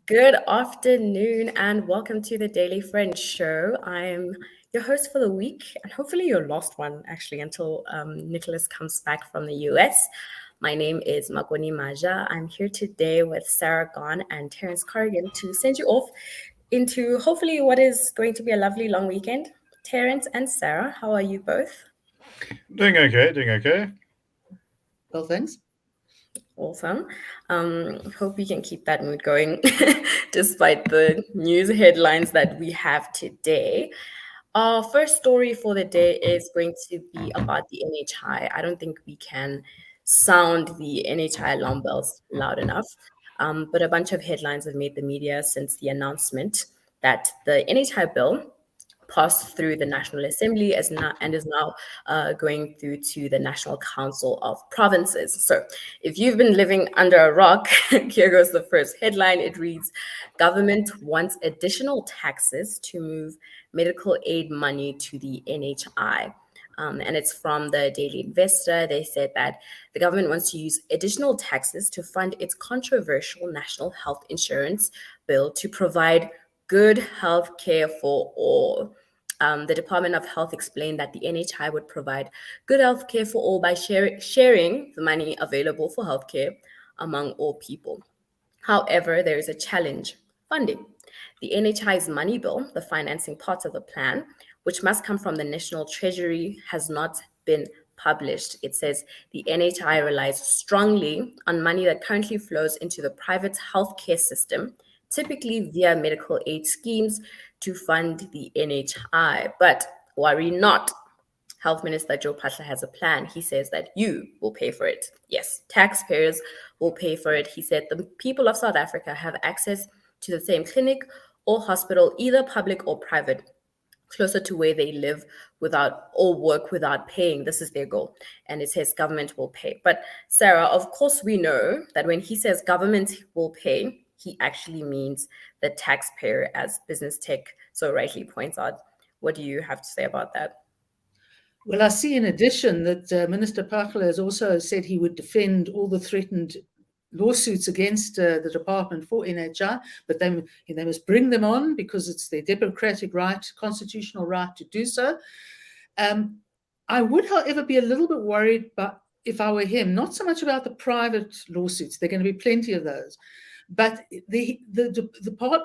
Good afternoon and welcome to the Daily Friend Show. I'm your host for the week and hopefully your last one actually until Nicholas comes back from the US. My name is Makone Maja. I'm here today with Sara and Terence Corrigan to send you off into hopefully what is going to be a lovely long weekend. Terence and Sara, how are you both? Doing okay. Well, thanks. Awesome. Hope we can keep that mood going despite the news headlines that we have today. Our first story for the day is going to be about the NHI. I don't think we can sound the NHI alarm bells loud enough, but a bunch of headlines have made the media since the announcement that the NHI bill passed through the National Assembly and is now going through to the National Council of Provinces. So if you've been living under a rock, here goes the first headline. It reads, government wants additional taxes to move medical aid money to the NHI. And it's from the Daily Investor. They said that the government wants to use additional taxes to fund its controversial national health insurance bill to provide good health care for all. The Department of Health explained that the NHI would provide good health care for all by sharing the money available for healthcare among all people. However, there is a challenge: funding. The NHI's money bill, the financing part of the plan, which must come from the National Treasury, has not been published. It says the NHI relies strongly on money that currently flows into the private healthcare system, typically via medical aid schemes, to fund the NHI. But worry not. Health Minister Joe Phaahla has a plan. He says that you will pay for it. Yes, taxpayers will pay for it. He said the people of South Africa have access to the same clinic or hospital, either public or private, closer to where they live without or work without paying. This is their goal. And it says government will pay. But Sara, of course, we know that when he says government will pay, he actually means the taxpayer, as Business Tech so rightly points out. What do you have to say about that? Well, I see in addition that Minister Phaahla has also said he would defend all the threatened lawsuits against the department for NHI, but they must bring them on because it's their democratic right, constitutional right to do so. I would, however, be a little bit worried, but if I were him, not so much about the private lawsuits. There are going to be plenty of those, but the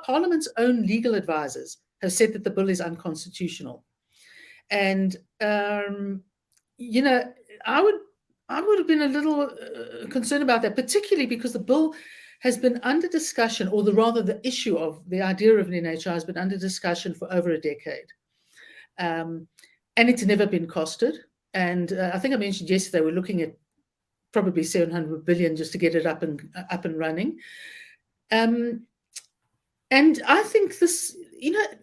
Parliament's own legal advisors have said that the bill is unconstitutional. And, I would have been a little concerned about that, particularly because the bill has been under discussion, or the issue of the idea of an NHI has been under discussion for over a decade. And it's never been costed. And I think I mentioned yesterday, we're looking at probably 700 billion just to get it up and running. And I think this,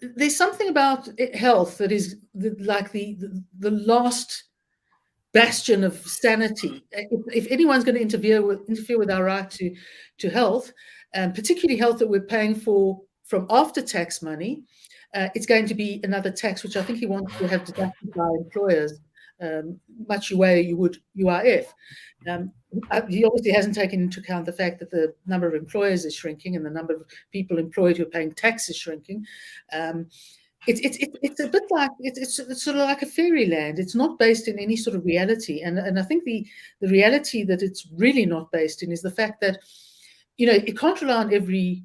there's something about health that is like the last bastion of sanity. If anyone's going to interfere with our right to health, particularly health that we're paying for from after tax money, it's going to be another tax, which I think he wants to have deducted by employers, much the way you would UIF. He obviously hasn't taken into account the fact that the number of employers is shrinking and the number of people employed who are paying tax is shrinking. It's a bit like it's sort of like a fairyland. It's not based in any sort of reality, and I think the reality that it's really not based in is the fact that it can't rely on every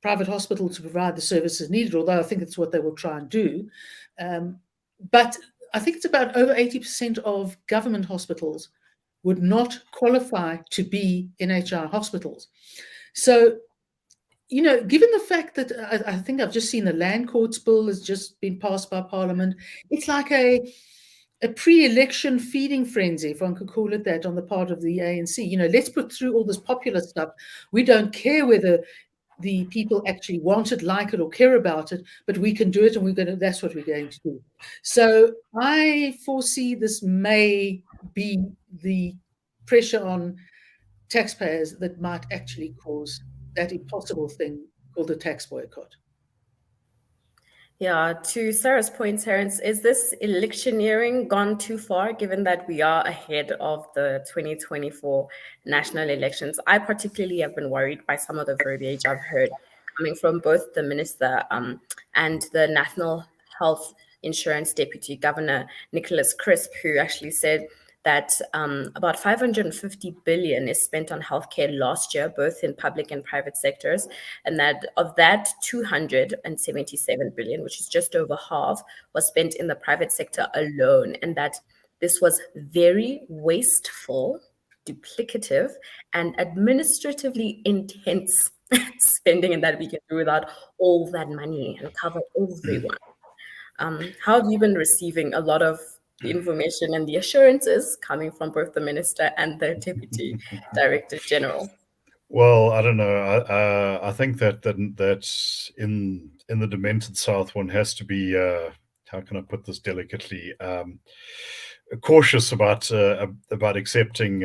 private hospital to provide the services needed. Although I think it's what they will try and do, but I think it's about over 80% of government hospitals would not qualify to be NHI hospitals. So, given the fact that I think I've just seen the Land Courts bill has just been passed by Parliament, it's like a pre-election feeding frenzy, if one could call it that, on the part of the ANC. Let's put through all this popular stuff. We don't care whether the people actually want it, like it, or care about it, but we can do it, and that's what we're going to do. So I foresee this may be the pressure on taxpayers that might actually cause that impossible thing called a tax boycott. Yeah, to Sarah's point, Terence, is this electioneering gone too far, given that we are ahead of the 2024 national elections? I particularly have been worried by some of the verbiage I've heard coming from both the minister and the National Health Insurance Deputy Governor, Nicholas Crisp, who actually said that about 550 billion is spent on healthcare last year, both in public and private sectors, and that of that 277 billion, which is just over half, was spent in the private sector alone, and that this was very wasteful, duplicative, and administratively intense spending, and that we can do without all that money and cover everyone. How have you been receiving a lot of the information and the assurances coming from both the minister and the deputy director general? Well, I don't know. I think that in the demented South, one has to be how can I put this delicately, cautious about accepting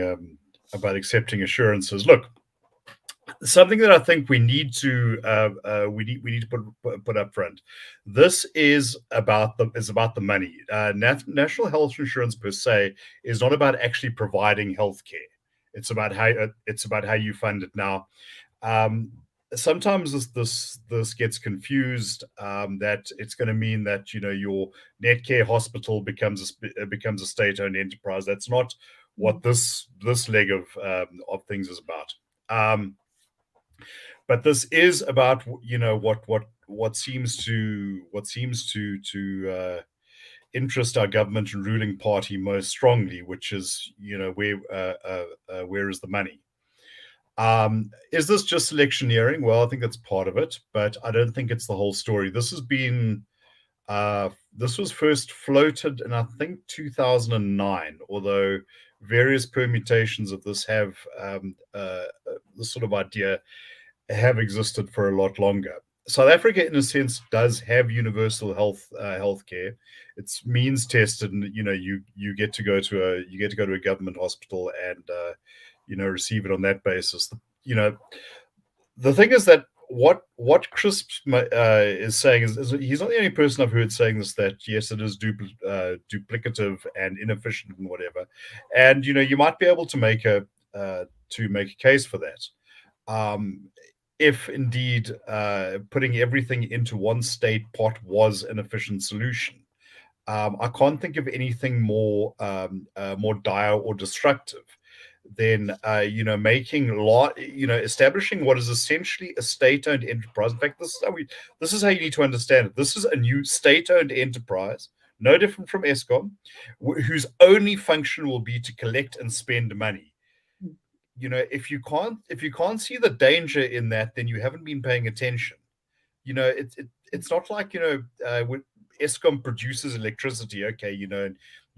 assurances. Look, something that I think we need to put up front. This is about the money. National health insurance per se is not about actually providing health care. It's about how you fund it. Now, sometimes this gets confused, that it's going to mean that your Netcare hospital becomes a state-owned enterprise. That's not what this leg of things is about. But this is about what seems to interest our government and ruling party most strongly, which is where is the money? Is this just electioneering? Well, I think that's part of it, but I don't think it's the whole story. This was first floated in, I think, 2009, although various permutations of this have this sort of idea have existed for a lot longer. South Africa, in a sense, does have universal healthcare. It's means tested, and you get to go to a government hospital and receive it on that basis. The thing is that what Crisp is saying is he's not the only person I've heard saying this, that yes, it is duplicative and inefficient and whatever, and you might be able to make a case for that. If indeed putting everything into one state pot was an efficient solution. I can't think of anything more dire or destructive than establishing what is essentially a state-owned enterprise. In fact, this is how you need to understand it. This is a new state-owned enterprise, no different from Eskom, whose only function will be to collect and spend money. If you can't see the danger in that, then you haven't been paying attention. It's not like when Eskom produces electricity, okay, you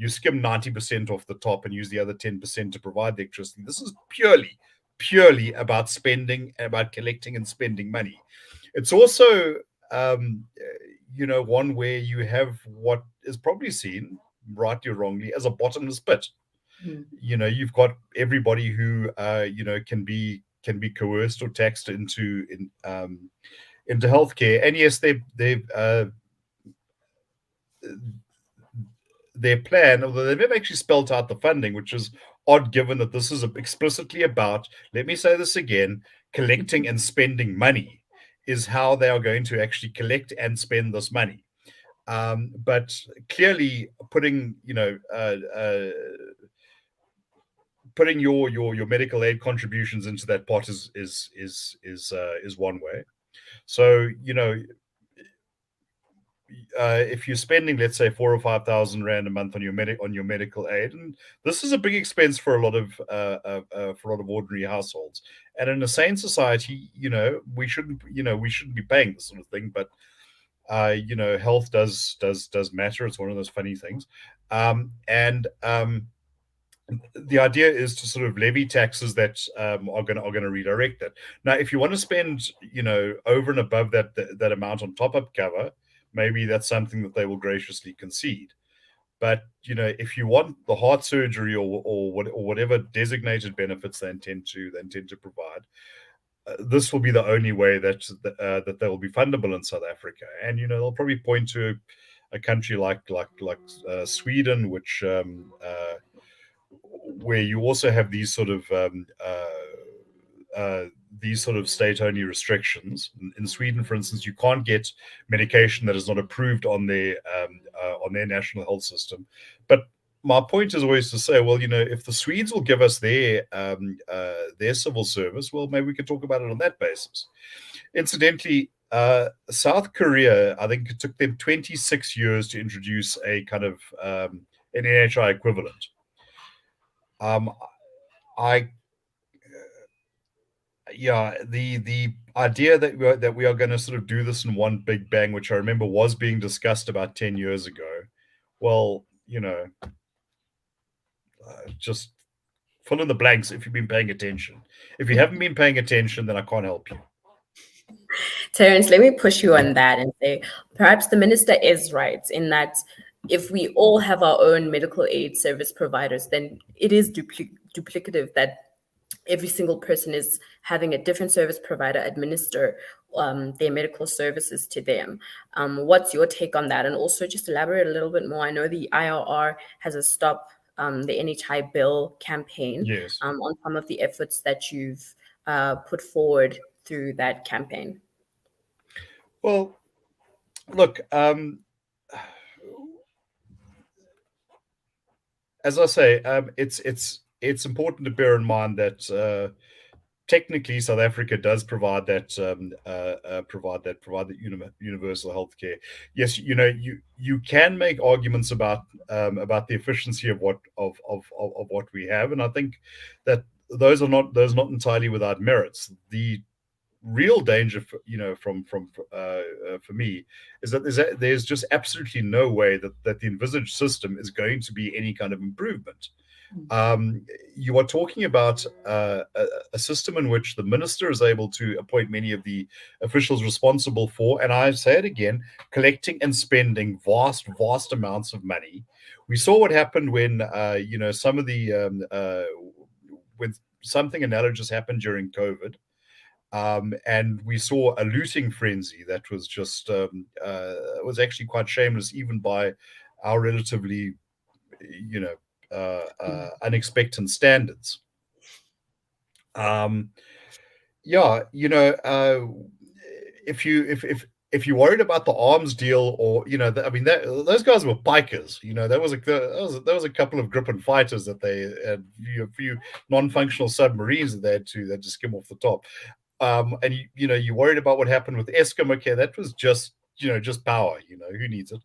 skim 90% off the top and use the other 10% to provide the electricity. This is purely about spending, about collecting and spending money. It's also one where you have what is probably seen, rightly or wrongly, as a bottomless pit. You've got everybody who can be coerced or taxed into healthcare, and yes, their plan, although they've never actually spelled out the funding, which is odd given that this is explicitly about, let me say this again, collecting and spending money is how they are going to actually collect and spend this money. But clearly putting your medical aid contributions into that pot is one way. So if you're spending, let's say, 4,000 or 5,000 rand a month on your medical aid, and this is a big expense for a lot of ordinary households. And in a sane society, we shouldn't be paying this sort of thing. But health does matter. It's one of those funny things. The idea is to sort of levy taxes that are going to redirect that. Now, if you want to spend, over and above that amount on top-up cover, maybe that's something that they will graciously concede. But if you want the heart surgery or whatever designated benefits they intend to provide, this will be the only way that they will be fundable in South Africa. And they'll probably point to a country like Sweden, which where you also have these sort of these sort of state-only restrictions. In Sweden, for instance, you can't get medication that is not approved on their national health system. But my point is always to say, well, if the Swedes will give us their civil service, well, maybe we can talk about it on that basis. Incidentally, South Korea, I think it took them 26 years to introduce a kind of an NHI equivalent. The idea that we are going to sort of do this in one big bang, which I remember was being discussed about 10 years ago. Well, just fill in the blanks if you've been paying attention. If you haven't been paying attention, then I can't help you. Terence, let me push you on that and say perhaps the minister is right in that if we all have our own medical aid service providers, then it is duplicative that every single person is having a different service provider administer their medical services to them. What's your take on that? And also just elaborate a little bit more. I know the IRR has a Stop the NHI Bill campaign. Yes. On some of the efforts that you've put forward through that campaign. Well, look, as I say, it's important to bear in mind that technically South Africa does provide that universal healthcare. Yes, you can make arguments about the efficiency of what we have, and I think that those are not entirely without merits. The real danger for me is that there's just absolutely no way that the envisaged system is going to be any kind of improvement. You are talking about a system in which the minister is able to appoint many of the officials responsible for, and I say it again, collecting and spending vast amounts of money. We saw what happened when some of the when something analogous happened during COVID. And we saw a looting frenzy that was just was actually quite shameless, even by our relatively, unexpected standards. If you worried about the arms deal, or those guys were bikers. There was a couple of grip and fighters that they had, a few non-functional submarines that they had to skim off the top. And you worried about what happened with Eskom. Okay, that was just power. Who needs it?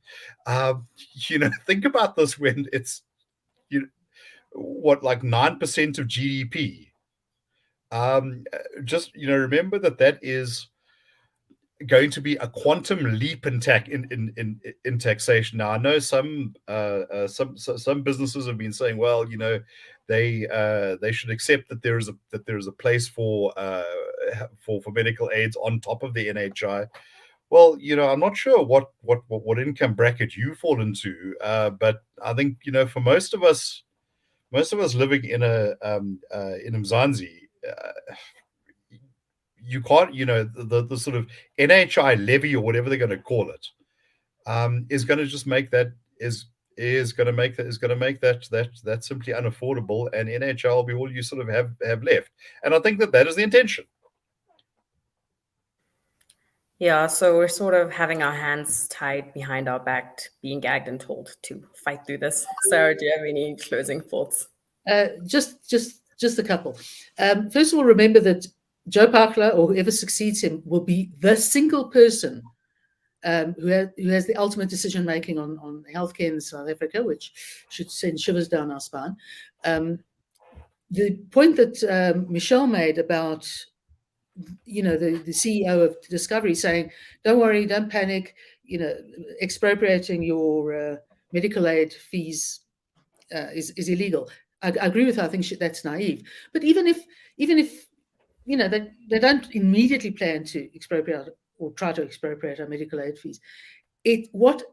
Think about this when it's like 9% of GDP. Remember that is going to be a quantum leap in taxation. Now I know some businesses have been saying, well, they should accept that there is a place for medical aids on top of the NHI. Well, I'm not sure what income bracket you fall into, but I think for most of us living in Mzansi, you can't, the sort of NHI levy or whatever they're going to call it, is going to just make that simply unaffordable, and NHI will be all you sort of have left. And I think that is the intention. Yeah, so we're sort of having our hands tied behind our back, being gagged and told to fight through this. Sarah, do you have any closing thoughts? Just a couple. First of all, remember that Joe Pakla, or whoever succeeds him, will be the single person who has the ultimate decision making on healthcare in South Africa, which should send shivers down our spine. The point that Michelle made about the CEO of Discovery saying, "Don't worry, don't panic," expropriating your medical aid fees is illegal. I agree with her. I think that's naive. But even if they don't immediately plan to expropriate or try to expropriate our medical aid fees, what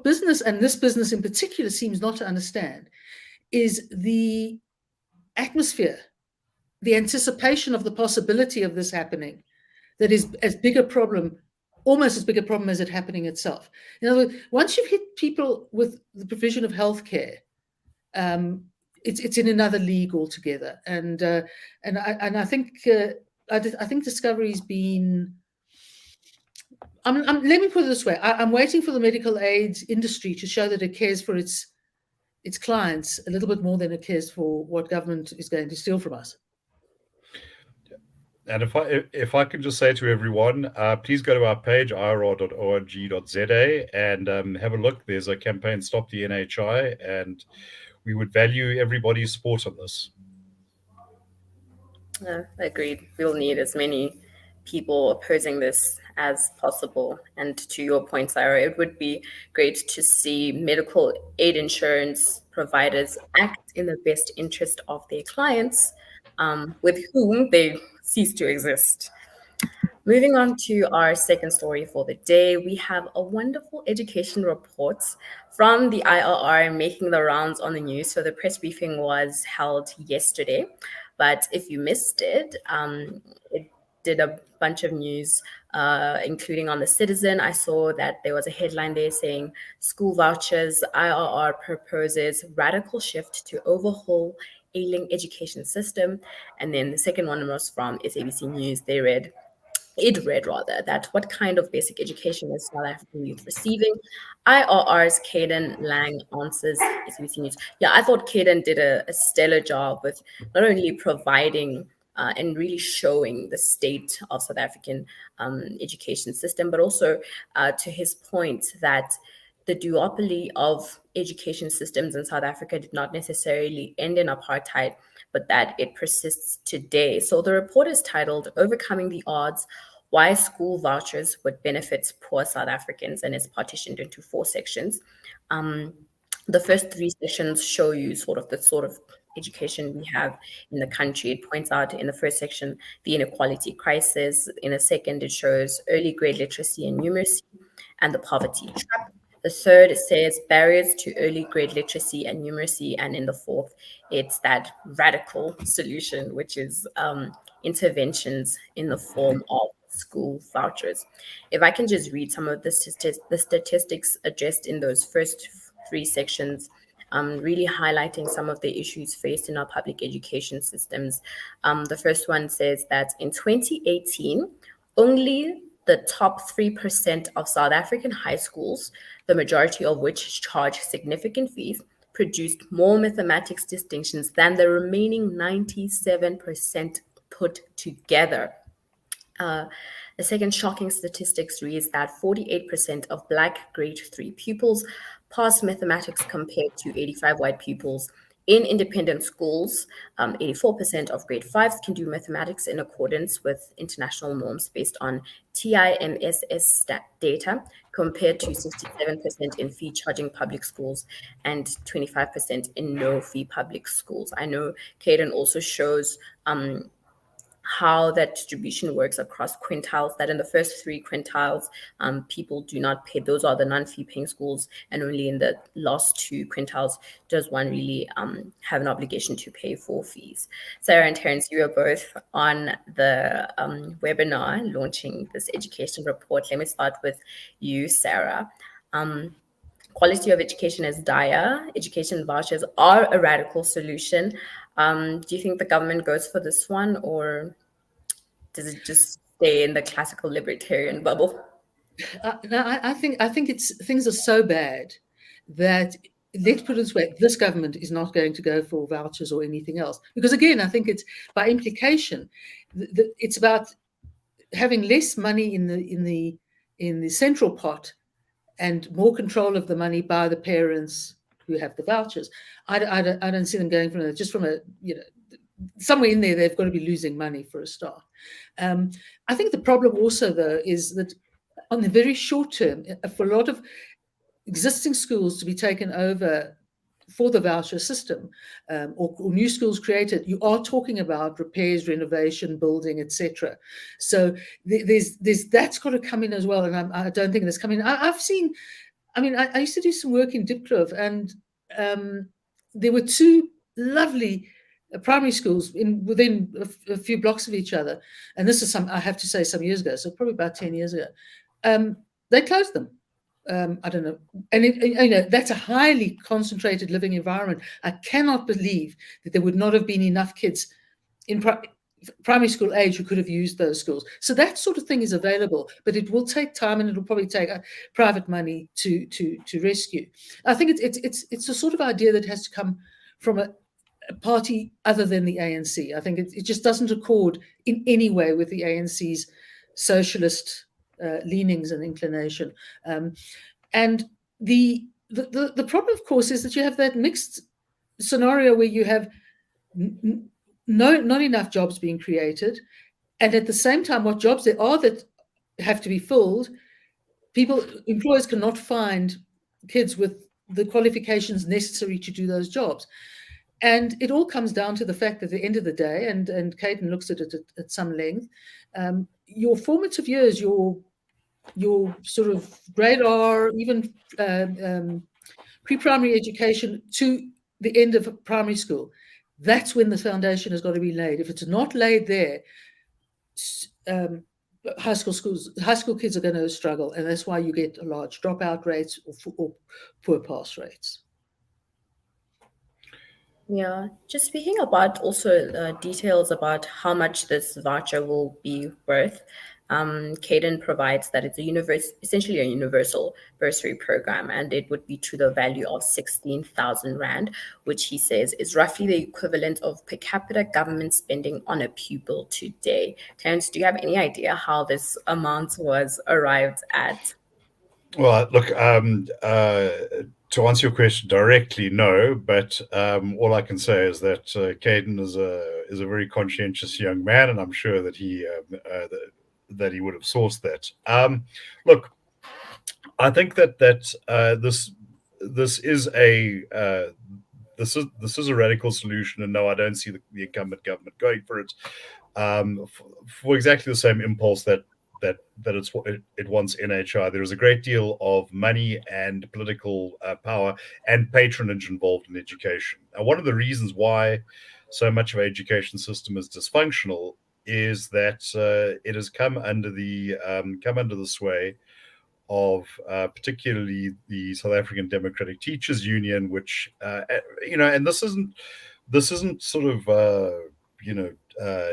business, and this business in particular, seems not to understand is the atmosphere, the anticipation of the possibility of this happening, that is almost as big a problem as it happening itself. In other words, once you've hit people with the provision of healthcare, it's in another league altogether. And I think I think Discovery's been. Let me put it this way: I'm waiting for the medical aid industry to show that it cares for its clients a little bit more than it cares for what government is going to steal from us. And if I can just say to everyone, please go to our page, irr.org.za, and have a look. There's a campaign, Stop the NHI, and we would value everybody's support on this. Agreed. We'll need as many people opposing this as possible. And to your point, Sara, it would be great to see medical aid insurance providers act in the best interest of their clients, with whom they cease to exist. Moving on to our second story for the day, we have a wonderful education report from the IRR making the rounds on the news. So the press briefing was held yesterday, but if you missed it, it did a bunch of news, including on The Citizen. I saw that there was a headline there saying, school vouchers, IRR proposes radical shift to overhaul ailing education system. And then the second one was from SABC News. It read that what kind of basic education is South African youth receiving? IRR's Caden Lang answers SABC News. Yeah, I thought Caden did a stellar job with not only providing and really showing the state of South African education system, but also to his point that the duopoly of education systems in South Africa did not necessarily end in apartheid, but that it persists today. So the report is titled Overcoming the Odds, Why School Vouchers Would Benefit Poor South Africans, and it's partitioned into 4 sections. The first 3 sections show you sort of education we have in the country. It points out in the first section the inequality crisis. In the second, it shows early grade literacy and numeracy and the poverty trap. The third, it says barriers to early grade literacy and numeracy. And in the fourth, it's that radical solution, which is interventions in the form of school vouchers. If I can just read some of the statistics addressed in those first 3 sections, really highlighting some of the issues faced in our public education systems. The first one says that in 2018, only the top 3% of South African high schools, the majority of which charge significant fees, produced more mathematics distinctions than the remaining 97% put together. The second shocking statistics reads that 48% of Black grade 3 pupils pass mathematics compared to 85 white pupils. In independent schools, 84% of grade 5s can do mathematics in accordance with international norms based on TIMSS data, compared to 67% in fee-charging public schools and 25% in no-fee public schools. I know Caden also shows how that distribution works across quintiles, that in the first 3 quintiles, people do not pay. Those are the non-fee paying schools. And only in the last 2 quintiles does one really have an obligation to pay for fees. Sara and Terence, you are both on the webinar launching this education report. Let me start with you, Sara. Quality of education is dire. Education vouchers are a radical solution. Do you think the government goes for this one, or does it just stay in the classical libertarian bubble? No, I think things are so bad that, let's put it this way, this government is not going to go for vouchers or anything else. Because again, I think it's by implication, it's about having less money in the central pot and more control of the money by the parents who have the vouchers. I don't see them going from it, just from a, somewhere in there, they've got to be losing money for a start. I think the problem also, though, is that on the very short term, for a lot of existing schools to be taken over for the voucher system, or new schools created, you are talking about repairs, renovation, building, etc. So there's that's got to come in as well, and I don't think that's coming. I used to do some work in Diepkloof, and there were 2 lovely primary schools within a few blocks of each other, and this is I have to say some years ago, so probably about 10 years ago. They closed them. I don't know. And that's a highly concentrated living environment. I cannot believe that there would not have been enough kids primary school age who could have used those schools. So that sort of thing is available, but it will take time, and it'll probably take private money to rescue. I think it's a sort of idea that has to come from a party other than the ANC. I think it just doesn't accord in any way with the ANC's socialist leanings and inclination. And the problem, of course, is that you have that mixed scenario where you have not enough jobs being created, and at the same time, what jobs there are that have to be filled, employers cannot find kids with the qualifications necessary to do those jobs. And it all comes down to the fact that at the end of the day, and Caden looks at it at some length, your formative years, your sort of grade R, even pre-primary education to the end of primary school, that's when the foundation has got to be laid. If it's not laid there, high school kids are going to struggle, and that's why you get large dropout rates or poor pass rates. Yeah, just speaking about also details about how much this voucher will be worth. Caden provides that it's essentially a universal bursary program, and it would be to the value of 16,000 Rand, which he says is roughly the equivalent of per capita government spending on a pupil today. Terence, do you have any idea how this amount was arrived at? Well, look, to answer your question directly, no. But all I can say is that Caden is a very conscientious young man, and I'm sure that he would have sourced that. Look, I think that this is a radical solution, and no, I don't see the incumbent government going for it for exactly the same impulse that it wants NHI. There is a great deal of money and political power and patronage involved in education. Now, one of the reasons why so much of our education system is dysfunctional is that it has come under the sway of particularly the South African Democratic Teachers Union, which and this isn't sort of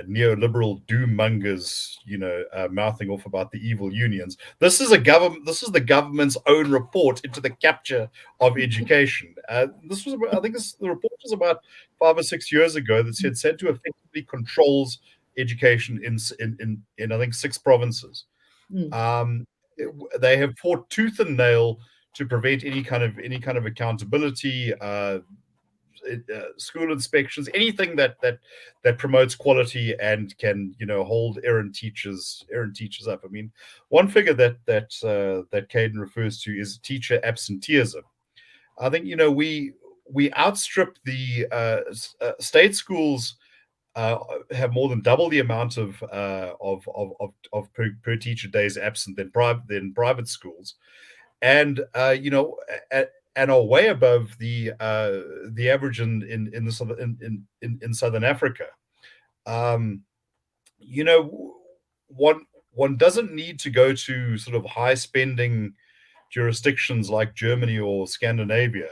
neoliberal doom mongers, mouthing off about the evil unions. This is the government's own report into the capture of education. The report was about 5 or 6 years ago that said to effectively controls education in I think 6 provinces. They have fought tooth and nail to prevent any kind of accountability. School inspections, anything that promotes quality and can hold errant teachers up. I mean, one figure that Caden refers to is teacher absenteeism. I think we outstrip the state schools. Have more than double the amount of per teacher days absent than private schools, and and are way above the average in Southern Africa. One doesn't need to go to sort of high spending jurisdictions like Germany or Scandinavia.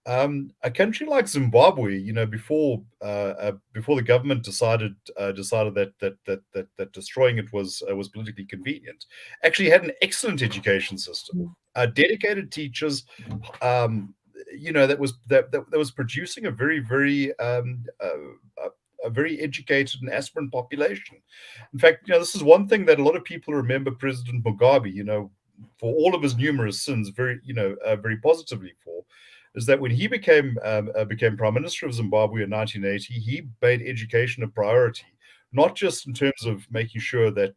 A country like Zimbabwe, before the government decided that destroying it was politically convenient, actually had an excellent education system, dedicated teachers, that was producing a very educated and aspirant population. In fact, this is one thing that a lot of people remember President Mugabe, for all of his numerous sins, very positively for. Is that when he became Prime Minister of Zimbabwe in 1980, he made education a priority, not just in terms of making sure that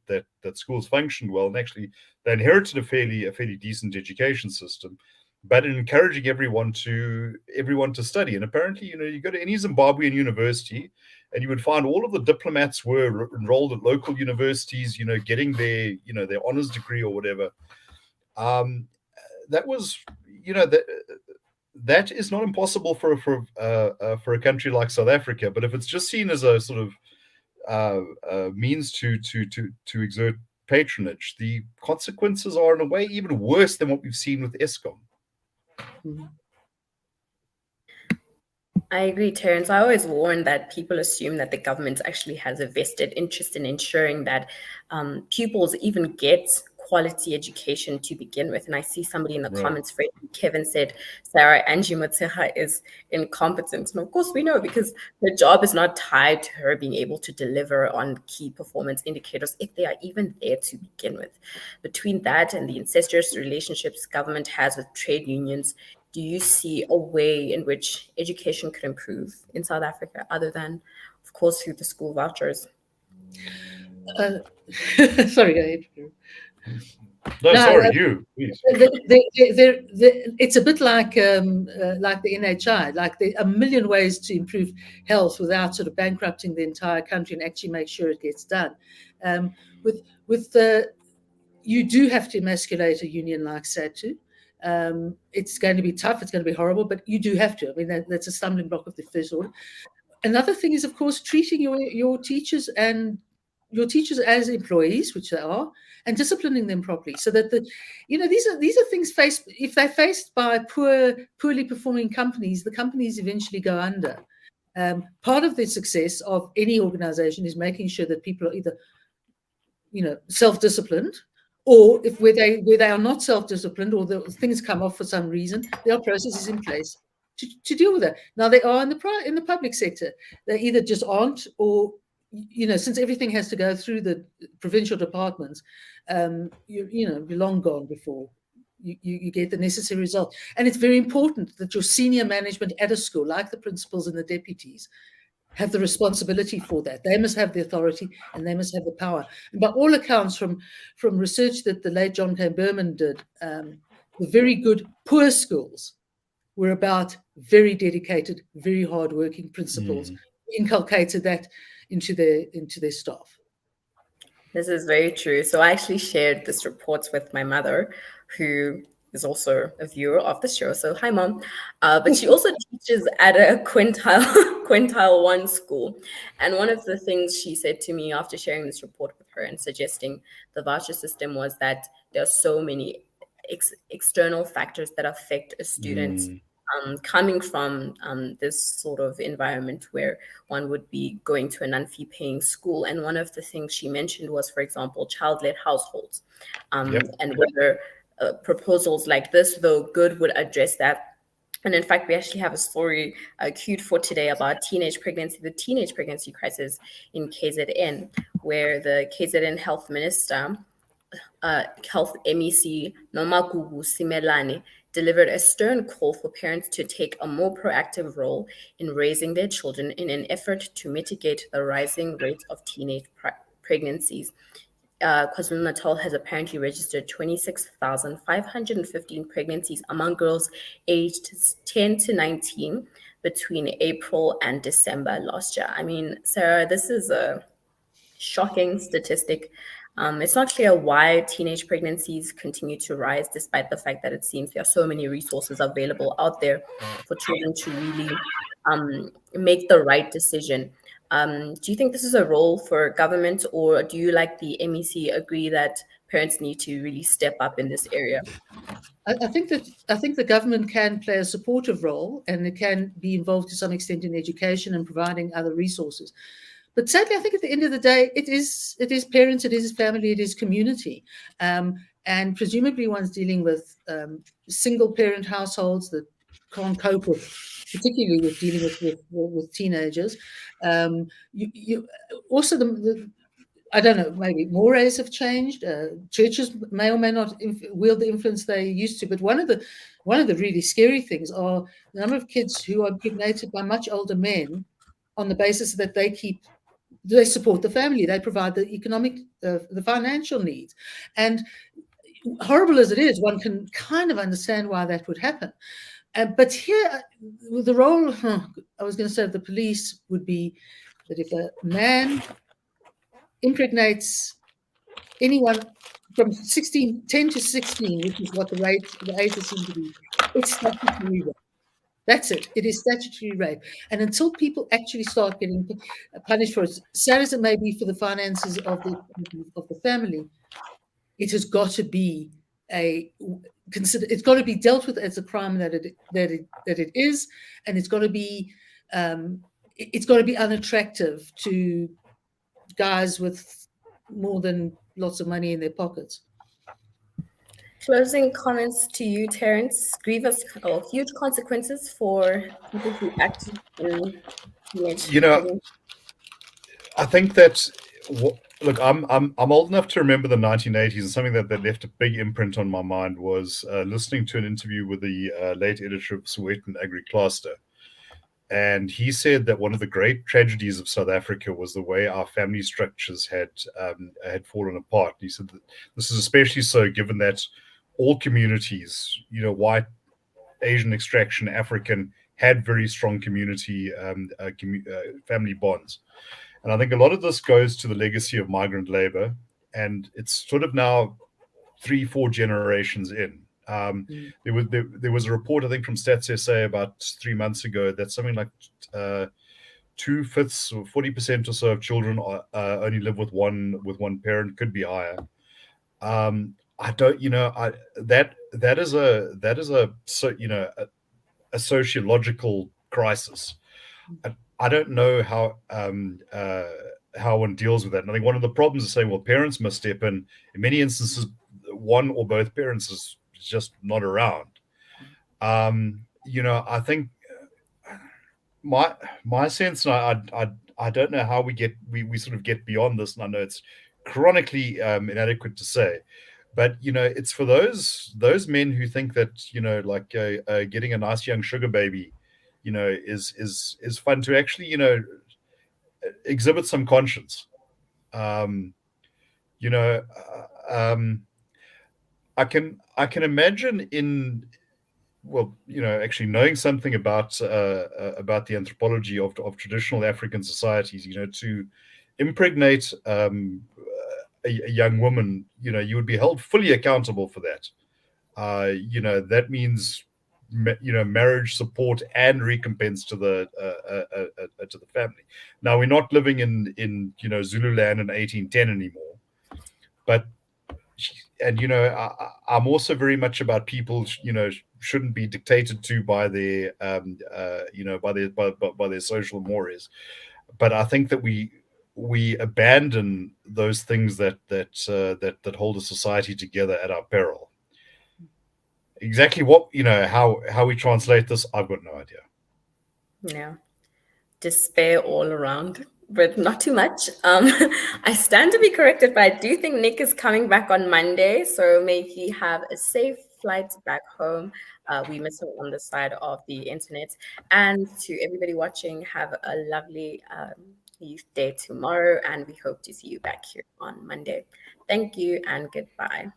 schools functioned well, and actually they inherited a fairly decent education system, but in encouraging everyone to study. And apparently, you go to any Zimbabwean university, and you would find all of the diplomats were enrolled at local universities, getting their honors degree or whatever. That was that is not impossible for a country like South Africa. But if it's just seen as a sort of means to exert patronage, the consequences are in a way even worse than what we've seen with Eskom. I agree, Terence. I always warn that people assume that the government actually has a vested interest in ensuring that pupils even get quality education to begin with. And I see somebody in the Right. comments, Kevin said, Sara Angie Motseha is incompetent. And of course we know, because her job is not tied to her being able to deliver on key performance indicators, if they are even there to begin with. Between that and the incestuous relationships government has with trade unions, do you see a way in which education could improve in South Africa, other than, of course, through the school vouchers? Sorry, go ahead. No, No, sorry, you, please. it's a bit like the NHI. Like, there are a million ways to improve health without sort of bankrupting the entire country and actually make sure it gets done. You do have to emasculate a union like SATU. It's going to be tough. It's going to be horrible, but you do have to. I mean, that's a stumbling block of the first order. Another thing is, of course, treating your teachers as employees, which they are, and disciplining them properly, so that these are things faced. If they're faced by poorly performing companies, the companies eventually go under. Part of the success of any organization is making sure that people are either self-disciplined, or where they are not self-disciplined, or the things come off for some reason, there are processes in place to deal with that. Now, they are in the public sector. They either just aren't, or since everything has to go through the provincial departments, you're long gone before you get the necessary result. And it's very important that your senior management at a school, like the principals and the deputies, have the responsibility for that. They must have the authority and they must have the power. And by all accounts, from research that the late John K. Berman did, the very good poor schools were about very dedicated, very hardworking principals who inculcated that into their staff. This is very true. So I actually shared this report with my mother, who is also a viewer of the show. So hi, Mom. But she also teaches at a quintile 1 school. And one of the things she said to me after sharing this report with her and suggesting the voucher system was that there are so many external factors that affect a student coming from this sort of environment where one would be going to a non-fee paying school. And one of the things she mentioned was, for example, child-led households, and whether proposals like this, though good, would address that. And in fact, we actually have a story queued for today about the teenage pregnancy crisis in KZN, where the KZN health minister, health MEC Nomagugu Simelane, delivered a stern call for parents to take a more proactive role in raising their children in an effort to mitigate the rising rate of teenage pregnancies. KwaZulu Natal has apparently registered 26,515 pregnancies among girls aged 10 to 19 between April and December last year. I mean, Sarah, this is a shocking statistic. It's not clear why teenage pregnancies continue to rise, despite the fact that it seems there are so many resources available out there for children to really make the right decision. Do you think this is a role for government, or do you, like the MEC, agree that parents need to really step up in this area? I think the government can play a supportive role, and it can be involved to some extent in education and providing other resources. But sadly, I think at the end of the day, it is parents, it is family, it is community. And presumably one's dealing with single parent households that can't cope with, particularly with dealing with teenagers. You also, I don't know, maybe mores have changed. Churches may or may not wield the influence they used to. But one of the really scary things are the number of kids who are impregnated by much older men on the basis that they support the family, they provide the economic, the financial needs. And horrible as it is, one can kind of understand why that would happen. But here, the role, I was going to say, of the police would be that if a man impregnates anyone from 10 to 16, which is what the ages seem to be, it's statutory rape. That's it. It is statutory rape. And until people actually start getting punished for it, sad as it may be for the finances of the family, it has got to be it's got to be dealt with as a crime that it is, and it's got to be it's got to be unattractive to guys with more than lots of money in their pockets. Closing comments to you, Terence. Grievous or huge consequences for people who act in teenage pregnancy. I think that look, I'm old enough to remember the 1980s, and something that left a big imprint on my mind was listening to an interview with the late editor of Sowetan Agri-Cluster. And he said that one of the great tragedies of South Africa was the way our family structures had fallen apart. He said that this is especially so given that all communities, white, Asian extraction, African, had very strong community family bonds. And I think a lot of this goes to the legacy of migrant labor, and it's sort of now 3-4 generations in. There was a report, I think, from Stats SA about 3 months ago that something like 2/5 or 40% or so of children only live with one parent, could be higher. I don't, that is a sociological crisis. I don't know how one deals with that. And I think one of the problems is saying, well, parents must step in. In many instances, one or both parents is just not around. I think my sense, and I don't know how we sort of get beyond this, and I know it's chronically inadequate to say, but it's for those men who think that like getting a nice young sugar baby is fun, to actually exhibit some conscience. I can imagine actually knowing something about the anthropology of traditional African societies, to impregnate a young woman, you would be held fully accountable for that. That means marriage support and recompense to the family. Now, we're not living in Zululand in 1810 anymore, but I'm also very much about people shouldn't be dictated to by their by their social mores. But I think that we abandon those things that hold a society together at our peril. Exactly what how we translate this, I've got no idea. Yeah, despair all around, but not too much. I stand to be corrected, but I do think Nick is coming back on Monday, so may he have a safe flight back home. We miss him on the side of the internet. And to everybody watching, have a lovely Youth Day tomorrow, and we hope to see you back here on Monday. Thank you and goodbye.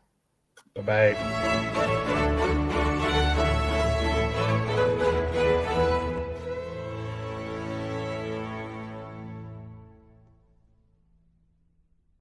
Bye-bye.